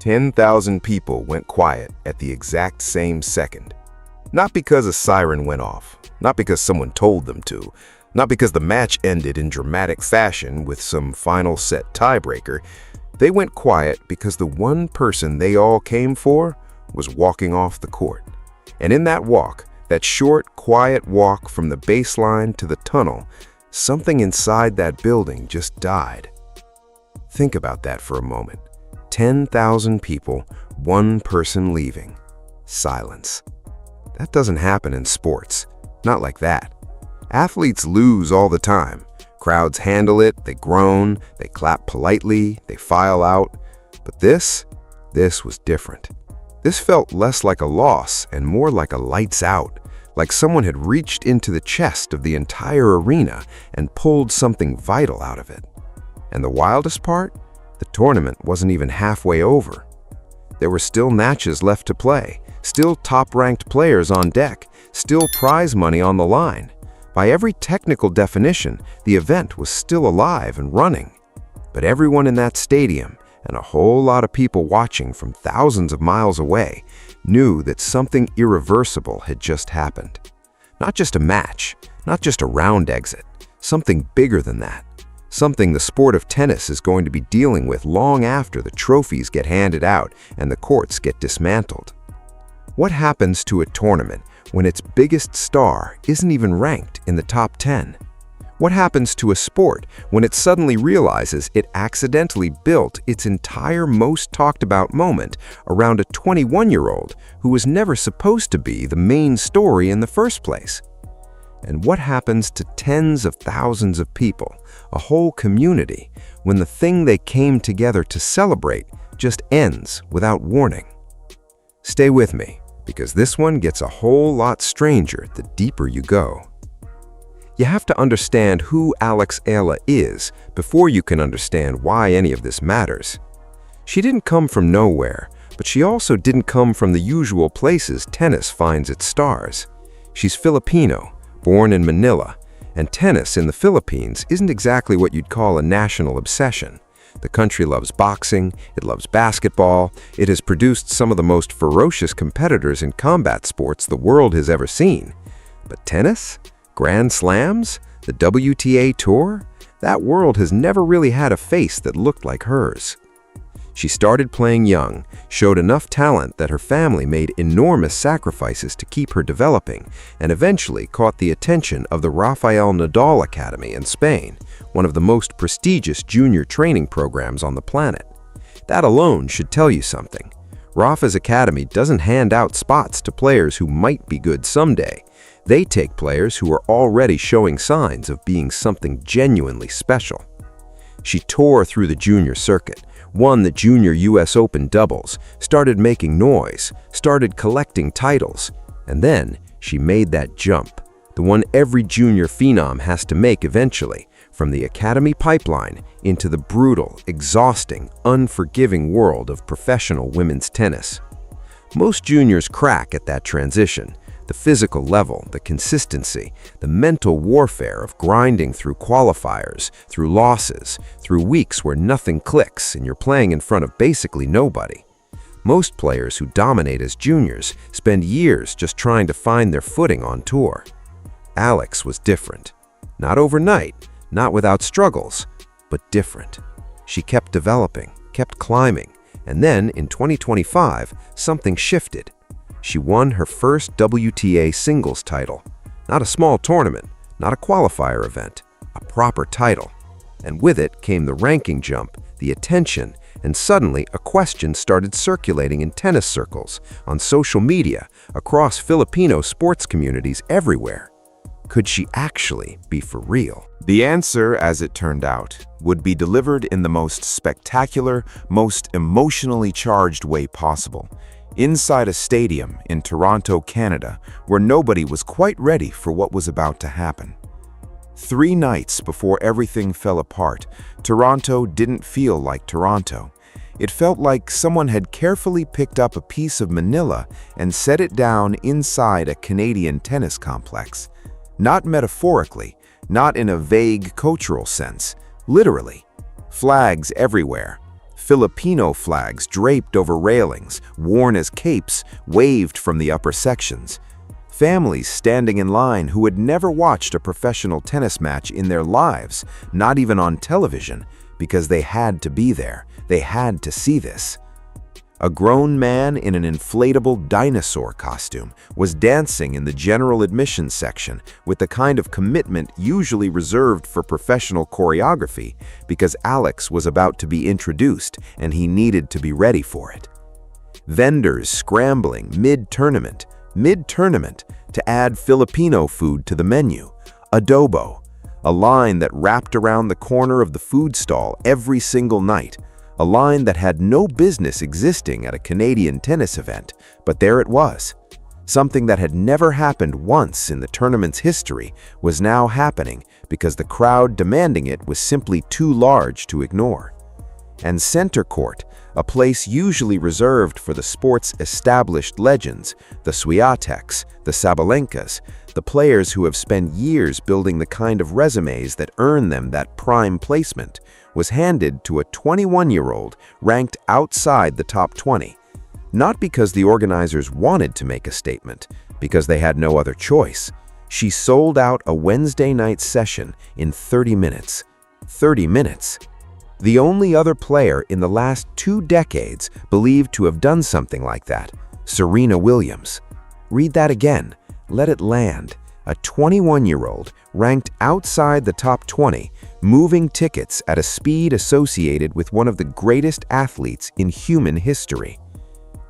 10,000 people went quiet at the exact same second. Not because a siren went off, not because someone told them to, not because the match ended in dramatic fashion with some final set tiebreaker. They went quiet because the one person they all came for was walking off the court. And in that walk, that short, quiet walk from the baseline to the tunnel, something inside that building just died. Think about that for a moment. 10,000 people, one person leaving. Silence. That doesn't happen in sports. Not like that. Athletes lose all the time. Crowds handle it, they groan, they clap politely, they file out. But this was different. This felt less like a loss and more like a lights out, like someone had reached into the chest of the entire arena and pulled something vital out of it. And the wildest part? The tournament wasn't even halfway over. There were still matches left to play, still top-ranked players on deck, still prize money on the line. By every technical definition, the event was still alive and running. But everyone in that stadium, and a whole lot of people watching from thousands of miles away, knew that something irreversible had just happened. Not just a match, not just a round exit, something bigger than that. Something the sport of tennis is going to be dealing with long after the trophies get handed out and the courts get dismantled. What happens to a tournament when its biggest star isn't even ranked in the top 10? What happens to a sport when it suddenly realizes it accidentally built its entire most talked about moment around a 21-year-old who was never supposed to be the main story in the first place? And what happens to tens of thousands of people, a whole community, when the thing they came together to celebrate just ends without warning? Stay with me, because this one gets a whole lot stranger the deeper you go. You have to understand who Alex Eala is before you can understand why any of this matters. She didn't come from nowhere, but she also didn't come from the usual places tennis finds its stars. She's Filipino, born in Manila, and tennis in the Philippines isn't exactly what you'd call a national obsession. The country loves boxing, it loves basketball, it has produced some of the most ferocious competitors in combat sports the world has ever seen. But tennis? Grand Slams? The WTA Tour? That world has never really had a face that looked like hers. She started playing young, showed enough talent that her family made enormous sacrifices to keep her developing, and eventually caught the attention of the Rafael Nadal Academy in Spain, one of the most prestigious junior training programs on the planet. That alone should tell you something. Rafa's academy doesn't hand out spots to players who might be good someday. They take players who are already showing signs of being something genuinely special. She tore through the junior circuit, won the Junior US Open doubles, started making noise, started collecting titles, and then she made that jump, the one every junior phenom has to make eventually, from the academy pipeline into the brutal, exhausting, unforgiving world of professional women's tennis. Most juniors crack at that transition. The physical level, the consistency, the mental warfare of grinding through qualifiers, through losses, through weeks where nothing clicks and you're playing in front of basically nobody. Most players who dominate as juniors spend years just trying to find their footing on tour. Alex was different. Not overnight, not without struggles, but different. She kept developing, kept climbing, and then in 2025, something shifted. She won her first WTA singles title. Not a small tournament, not a qualifier event, a proper title. And with it came the ranking jump, the attention, and suddenly a question started circulating in tennis circles, on social media, across Filipino sports communities everywhere. Could she actually be for real? The answer, as it turned out, would be delivered in the most spectacular, most emotionally charged way possible. Inside a stadium in Toronto, Canada, where nobody was quite ready for what was about to happen. 3 nights before everything fell apart, Toronto didn't feel like Toronto. It felt like someone had carefully picked up a piece of Manila and set it down inside a Canadian tennis complex. Not metaphorically, not in a vague cultural sense, literally. Flags everywhere. Filipino flags draped over railings, worn as capes, waved from the upper sections. Families standing in line who had never watched a professional tennis match in their lives, not even on television, because they had to be there. They had to see this. A grown man in an inflatable dinosaur costume was dancing in the general admissions section with the kind of commitment usually reserved for professional choreography, because Alex was about to be introduced and he needed to be ready for it. Vendors scrambling mid-tournament to add Filipino food to the menu, adobo, a line that wrapped around the corner of the food stall every single night, a line that had no business existing at a Canadian tennis event, but there it was. Something that had never happened once in the tournament's history was now happening because the crowd demanding it was simply too large to ignore. And center court, a place usually reserved for the sport's established legends, the Swiateks, the Sabalenkas, the players who have spent years building the kind of resumes that earn them that prime placement, was handed to a 21-year-old ranked outside the top 20. Not because the organizers wanted to make a statement, because they had no other choice. She sold out a Wednesday night session in 30 minutes. 30 minutes. The only other player in the last 2 decades believed to have done something like that, Serena Williams. Read that again. Let it land. A 21-year-old ranked outside the top 20, moving tickets at a speed associated with one of the greatest athletes in human history.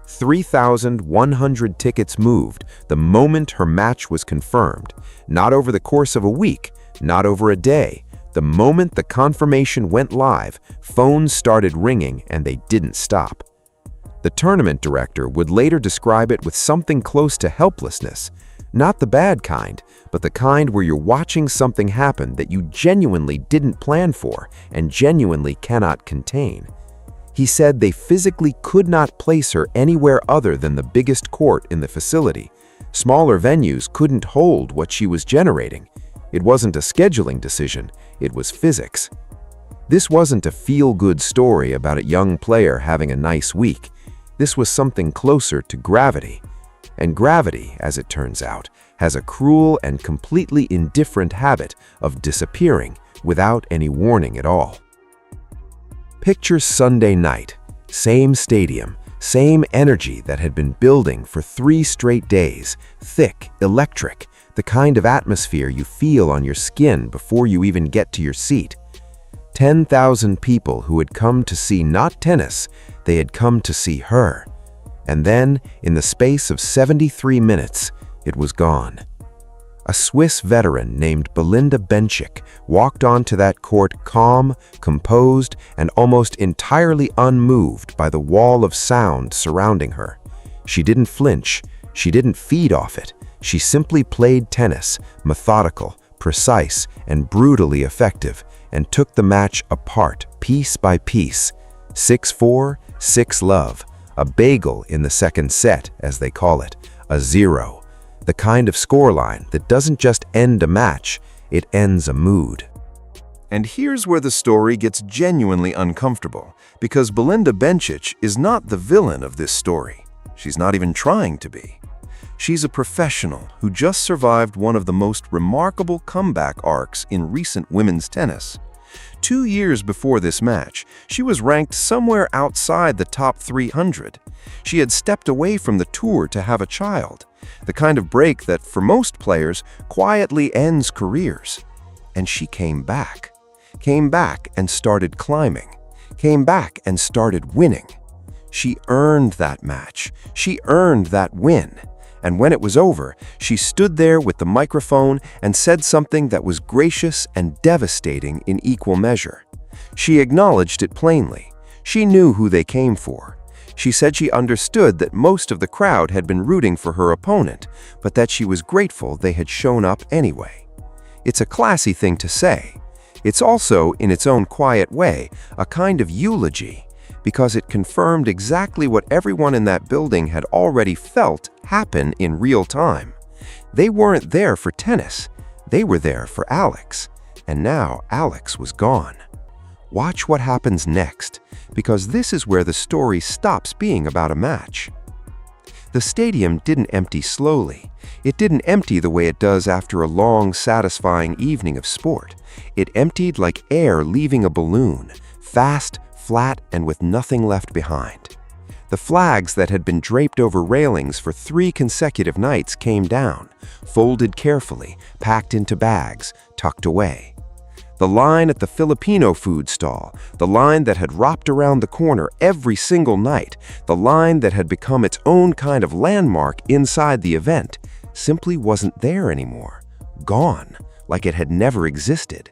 3,100 tickets moved the moment her match was confirmed, not over the course of a week, not over a day. The moment the confirmation went live, phones started ringing and they didn't stop. The tournament director would later describe it with something close to helplessness. Not the bad kind, but the kind where you're watching something happen that you genuinely didn't plan for and genuinely cannot contain. He said they physically could not place her anywhere other than the biggest court in the facility. Smaller venues couldn't hold what she was generating. It wasn't a scheduling decision, it was physics. This wasn't a feel-good story about a young player having a nice week. This was something closer to gravity. And gravity, as it turns out, has a cruel and completely indifferent habit of disappearing without any warning at all. Picture Sunday night, same stadium, same energy that had been building for 3 straight days, thick, electric, the kind of atmosphere you feel on your skin before you even get to your seat. 10,000 people who had come to see not tennis, they had come to see her. And then, in the space of 73 minutes, it was gone. A Swiss veteran named Belinda Bencic walked onto that court calm, composed, and almost entirely unmoved by the wall of sound surrounding her. She didn't flinch, she didn't feed off it. She simply played tennis, methodical, precise, and brutally effective, and took the match apart, piece by piece. 6-4, 6-love. A bagel in the second set, as they call it, a 0. The kind of scoreline that doesn't just end a match, it ends a mood. And here's where the story gets genuinely uncomfortable, because Belinda Bencic is not the villain of this story. She's not even trying to be. She's a professional who just survived one of the most remarkable comeback arcs in recent women's tennis. 2 years before this match, she was ranked somewhere outside the top 300. She had stepped away from the tour to have a child, the kind of break that, for most players, quietly ends careers. And she came back and started climbing, came back and started winning. She earned that match. She earned that win. And when it was over, she stood there with the microphone and said something that was gracious and devastating in equal measure. She acknowledged it plainly. She knew who they came for. She said she understood that most of the crowd had been rooting for her opponent, but that she was grateful they had shown up anyway. It's a classy thing to say. It's also, in its own quiet way, a kind of eulogy, because it confirmed exactly what everyone in that building had already felt happen in real time. They weren't there for tennis. They were there for Alex. And now Alex was gone. Watch what happens next, because this is where the story stops being about a match. The stadium didn't empty slowly. It didn't empty the way it does after a long, satisfying evening of sport. It emptied like air leaving a balloon, fast, flat, and with nothing left behind. The flags that had been draped over railings for 3 consecutive nights came down, folded carefully, packed into bags, tucked away. The line at the Filipino food stall, the line that had wrapped around the corner every single night, the line that had become its own kind of landmark inside the event, simply wasn't there anymore. Gone, like it had never existed.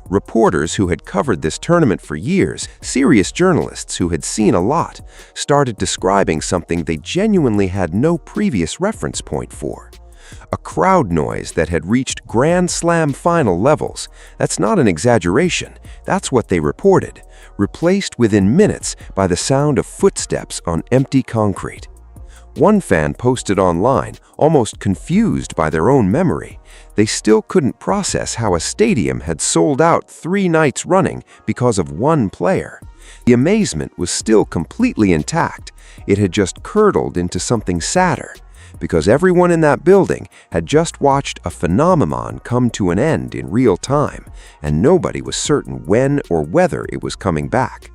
Reporters who had covered this tournament for years, serious journalists who had seen a lot, started describing something they genuinely had no previous reference point for. A crowd noise that had reached Grand Slam final levels. That's not an exaggeration, that's what they reported, replaced within minutes by the sound of footsteps on empty concrete. One fan posted online, almost confused by their own memory. They still couldn't process how a stadium had sold out 3 nights running because of one player. The amazement was still completely intact. It had just curdled into something sadder, because everyone in that building had just watched a phenomenon come to an end in real time, and nobody was certain when or whether it was coming back.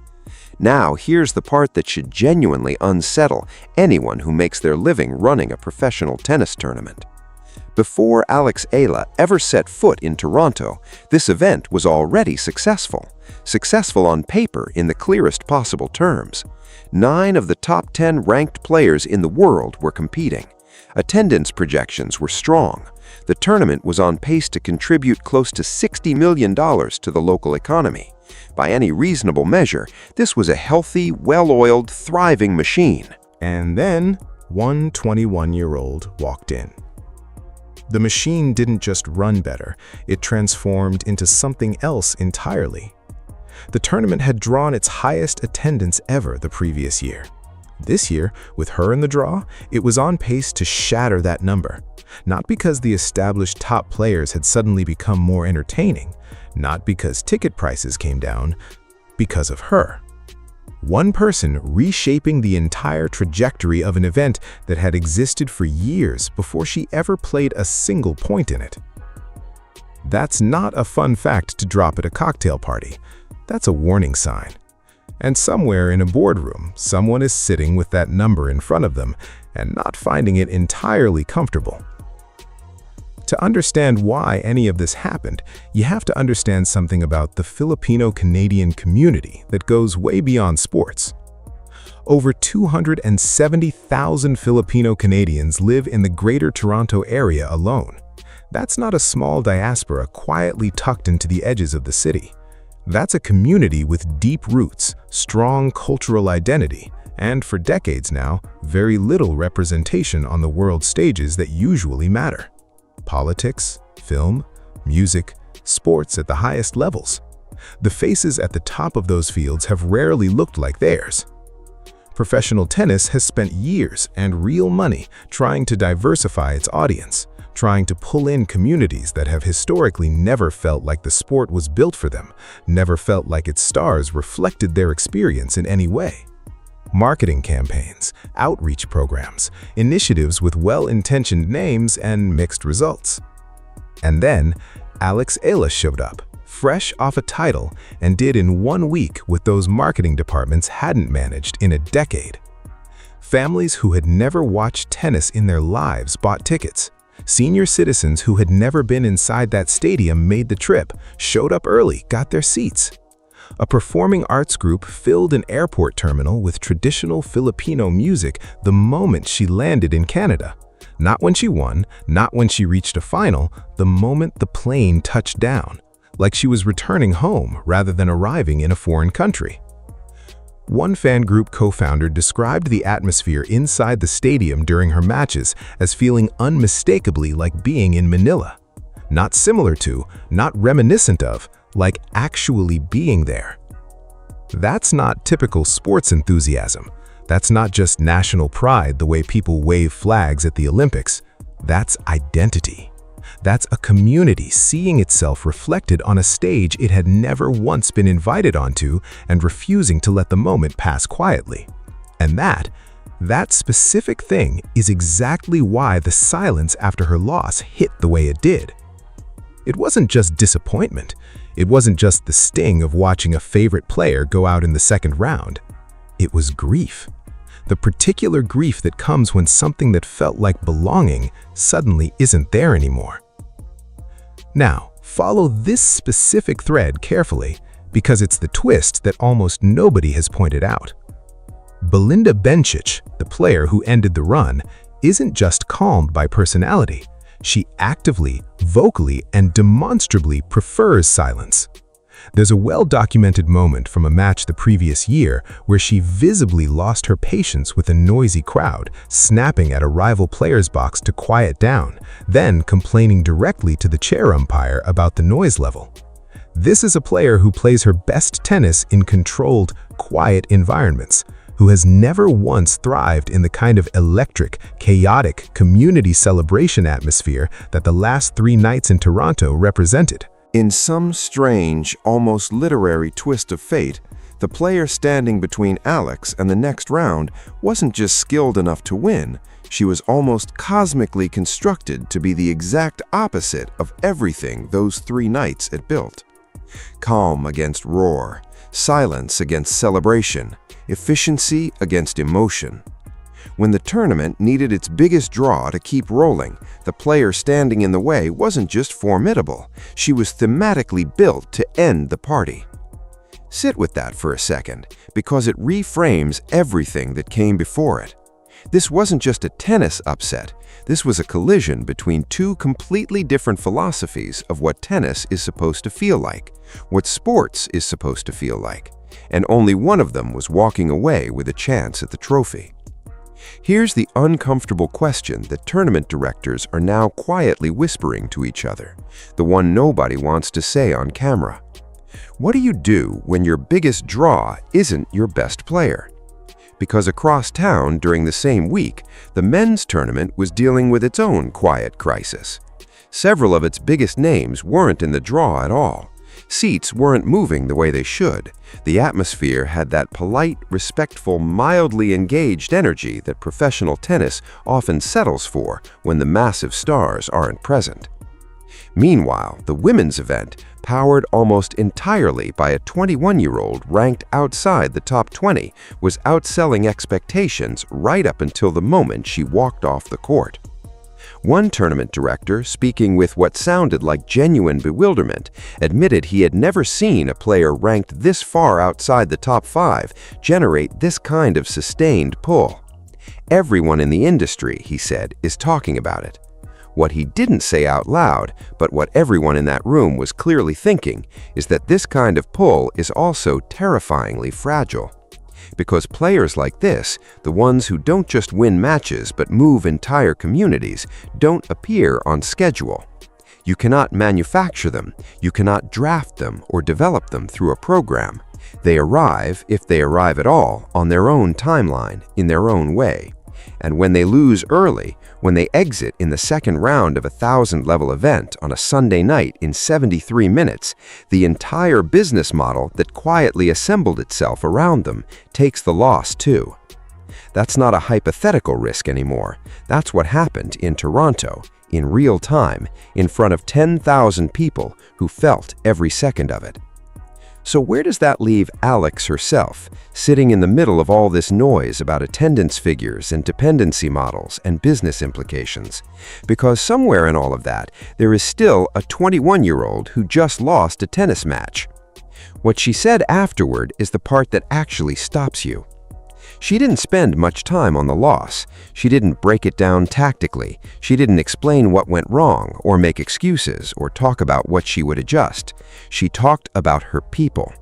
Now, here's the part that should genuinely unsettle anyone who makes their living running a professional tennis tournament. Before Alex Eala ever set foot in Toronto, this event was already successful. Successful on paper in the clearest possible terms. 9 of the top 10 ranked players in the world were competing. Attendance projections were strong. The tournament was on pace to contribute close to $60 million to the local economy. By any reasonable measure, this was a healthy, well-oiled, thriving machine. And then, one 21-year-old walked in. The machine didn't just run better, it transformed into something else entirely. The tournament had drawn its highest attendance ever the previous year. This year, with her in the draw, it was on pace to shatter that number. Not because the established top players had suddenly become more entertaining, not because ticket prices came down, because of her. One person reshaping the entire trajectory of an event that had existed for years before she ever played a single point in it. That's not a fun fact to drop at a cocktail party. That's a warning sign. And somewhere in a boardroom, someone is sitting with that number in front of them and not finding it entirely comfortable. To understand why any of this happened, you have to understand something about the Filipino-Canadian community that goes way beyond sports. Over 270,000 Filipino Canadians live in the Greater Toronto area alone. That's not a small diaspora quietly tucked into the edges of the city. That's a community with deep roots, strong cultural identity, and for decades now, very little representation on the world stages that usually matter. Politics, film, music, sports at the highest levels. The faces at the top of those fields have rarely looked like theirs. Professional tennis has spent years and real money trying to diversify its audience, trying to pull in communities that have historically never felt like the sport was built for them, never felt like its stars reflected their experience in any way. Marketing campaigns, outreach programs, initiatives with well-intentioned names and mixed results. And then, Alex Eala showed up, fresh off a title, and did in 1 week what those marketing departments hadn't managed in a decade. Families who had never watched tennis in their lives bought tickets. Senior citizens who had never been inside that stadium made the trip, showed up early, got their seats. A performing arts group filled an airport terminal with traditional Filipino music the moment she landed in Canada. Not when she won, not when she reached a final, the moment the plane touched down, like she was returning home rather than arriving in a foreign country. One fan group co-founder described the atmosphere inside the stadium during her matches as feeling unmistakably like being in Manila. Not similar to, not reminiscent of, like actually being there. That's not typical sports enthusiasm. That's not just national pride the way people wave flags at the Olympics. That's identity. That's a community seeing itself reflected on a stage it had never once been invited onto and refusing to let the moment pass quietly. And that specific thing is exactly why the silence after her loss hit the way it did. It wasn't just disappointment. It wasn't just the sting of watching a favorite player go out in the second round. It was grief. The particular grief that comes when something that felt like belonging suddenly isn't there anymore. Now, follow this specific thread carefully because it's the twist that almost nobody has pointed out. Belinda Bencic, the player who ended the run, isn't just calmed by personality. She actively, vocally, and demonstrably prefers silence. There's a well-documented moment from a match the previous year where she visibly lost her patience with a noisy crowd, snapping at a rival player's box to quiet down, then complaining directly to the chair umpire about the noise level. This is a player who plays her best tennis in controlled, quiet environments, who has never once thrived in the kind of electric, chaotic, community celebration atmosphere that the last 3 nights in Toronto represented. In some strange, almost literary twist of fate, the player standing between Alex and the next round wasn't just skilled enough to win, she was almost cosmically constructed to be the exact opposite of everything those 3 nights it built. Calm against roar, silence against celebration, efficiency against emotion. When the tournament needed its biggest draw to keep rolling, the player standing in the way wasn't just formidable, she was thematically built to end the party. Sit with that for a second, because it reframes everything that came before it. This wasn't just a tennis upset, this was a collision between 2 completely different philosophies of what tennis is supposed to feel like, what sports is supposed to feel like, and only one of them was walking away with a chance at the trophy. Here's the uncomfortable question that tournament directors are now quietly whispering to each other, the one nobody wants to say on camera. What do you do when your biggest draw isn't your best player? Because across town during the same week, the men's tournament was dealing with its own quiet crisis. Several of its biggest names weren't in the draw at all. Seats weren't moving the way they should. The atmosphere had that polite, respectful, mildly engaged energy that professional tennis often settles for when the massive stars aren't present. Meanwhile, the women's event, powered almost entirely by a 21-year-old ranked outside the top 20, was outselling expectations right up until the moment she walked off the court. One tournament director, speaking with what sounded like genuine bewilderment, admitted he had never seen a player ranked this far outside the top 5 generate this kind of sustained pull. Everyone in the industry, he said, is talking about it. What he didn't say out loud, but what everyone in that room was clearly thinking, is that this kind of pull is also terrifyingly fragile. Because players like this, the ones who don't just win matches but move entire communities, don't appear on schedule. You cannot manufacture them, you cannot draft them or develop them through a program. They arrive, if they arrive at all, on their own timeline, in their own way. And when they lose early, when they exit in the second round of a 1,000-level event on a Sunday night in 73 minutes, the entire business model that quietly assembled itself around them takes the loss too. That's not a hypothetical risk anymore. That's what happened in Toronto, in real time, in front of 10,000 people who felt every second of it. So where does that leave Alex herself, sitting in the middle of all this noise about attendance figures and dependency models and business implications? Because somewhere in all of that, there is still a 21-year-old who just lost a tennis match. What she said afterward is the part that actually stops you. She didn't spend much time on the loss. She didn't break it down tactically. She didn't explain what went wrong or make excuses or talk about what she would adjust. She talked about her people.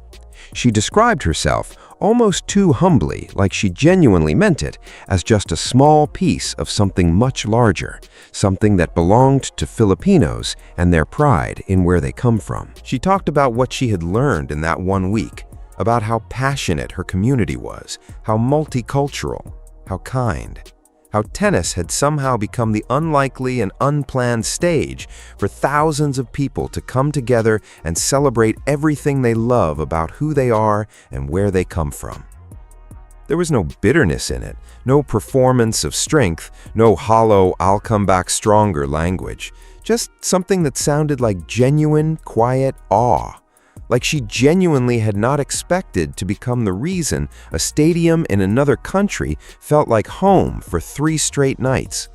She described herself, almost too humbly, like she genuinely meant it, as just a small piece of something much larger, something that belonged to Filipinos and their pride in where they come from. She talked about what she had learned in that one week, about how passionate her community was, how multicultural, how kind, how tennis had somehow become the unlikely and unplanned stage for thousands of people to come together and celebrate everything they love about who they are and where they come from. There was no bitterness in it, no performance of strength, no hollow "I'll come back stronger" language, just something that sounded like genuine, quiet awe. Like she genuinely had not expected to become the reason a stadium in another country felt like home for 3 straight nights.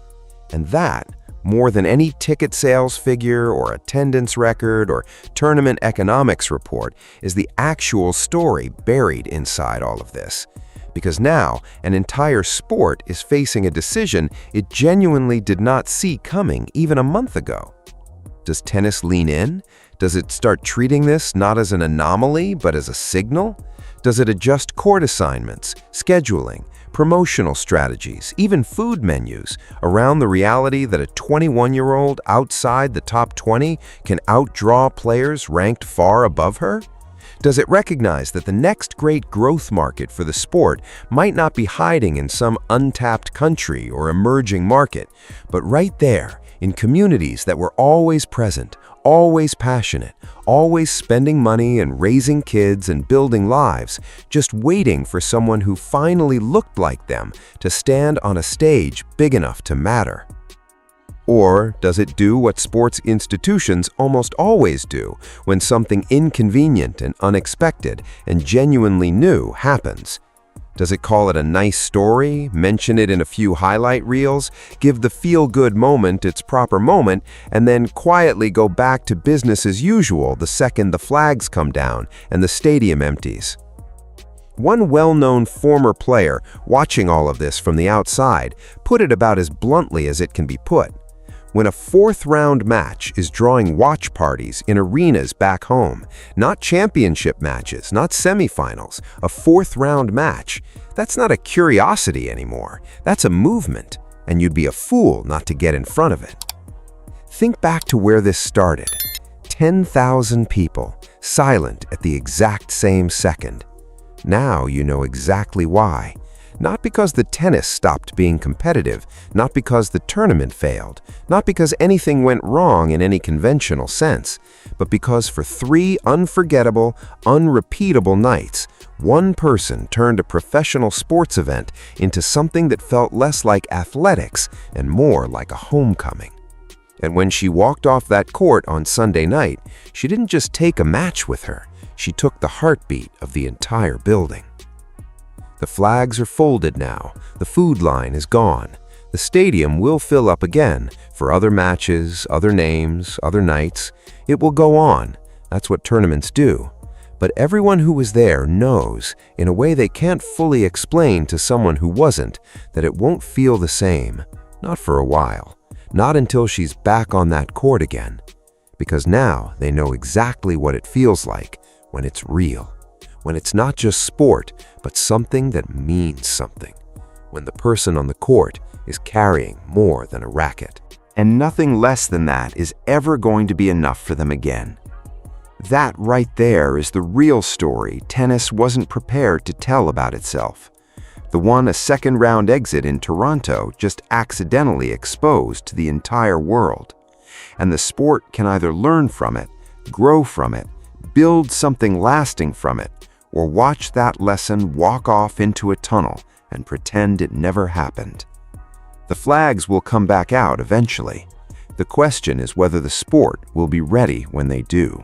And that, more than any ticket sales figure or attendance record or tournament economics report, is the actual story buried inside all of this. Because now, an entire sport is facing a decision it genuinely did not see coming even a month ago. Does tennis lean in? Does it start treating this not as an anomaly, but as a signal? Does it adjust court assignments, scheduling, promotional strategies, even food menus, around the reality that a 21-year-old outside the top 20 can outdraw players ranked far above her? Does it recognize that the next great growth market for the sport might not be hiding in some untapped country or emerging market, but right there, in communities that were always present, always passionate, always spending money and raising kids and building lives, just waiting for someone who finally looked like them to stand on a stage big enough to matter? Or does it do what sports institutions almost always do when something inconvenient and unexpected and genuinely new happens? Does it call it a nice story, mention it in a few highlight reels, give the feel-good moment its proper moment, and then quietly go back to business as usual the second the flags come down and the stadium empties? One well-known former player, watching all of this from the outside, put it about as bluntly as it can be put. When a 4th-round match is drawing watch parties in arenas back home, not championship matches, not semifinals, a 4th-round match, that's not a curiosity anymore. That's a movement, and you'd be a fool not to get in front of it. Think back to where this started. 10,000 people, silent at the exact same second. Now you know exactly why. Not because the tennis stopped being competitive, not because the tournament failed, not because anything went wrong in any conventional sense, but because for 3 unforgettable, unrepeatable nights, one person turned a professional sports event into something that felt less like athletics and more like a homecoming. And when she walked off that court on Sunday night, she didn't just take a match with her, she took the heartbeat of the entire building. The flags are folded now, the food line is gone. The stadium will fill up again for other matches, other names, other nights. It will go on. That's what tournaments do. But everyone who was there knows, in a way they can't fully explain to someone who wasn't, that it won't feel the same. Not for a while. Not until she's back on that court again. Because now they know exactly what it feels like when it's real. When it's not just sport, but something that means something. When the person on the court is carrying more than a racket. And nothing less than that is ever going to be enough for them again. That right there is the real story tennis wasn't prepared to tell about itself. The one a 2nd-round exit in Toronto just accidentally exposed to the entire world. And the sport can either learn from it, grow from it, build something lasting from it, or watch that lesson walk off into a tunnel and pretend it never happened. The flags will come back out eventually. The question is whether the sport will be ready when they do.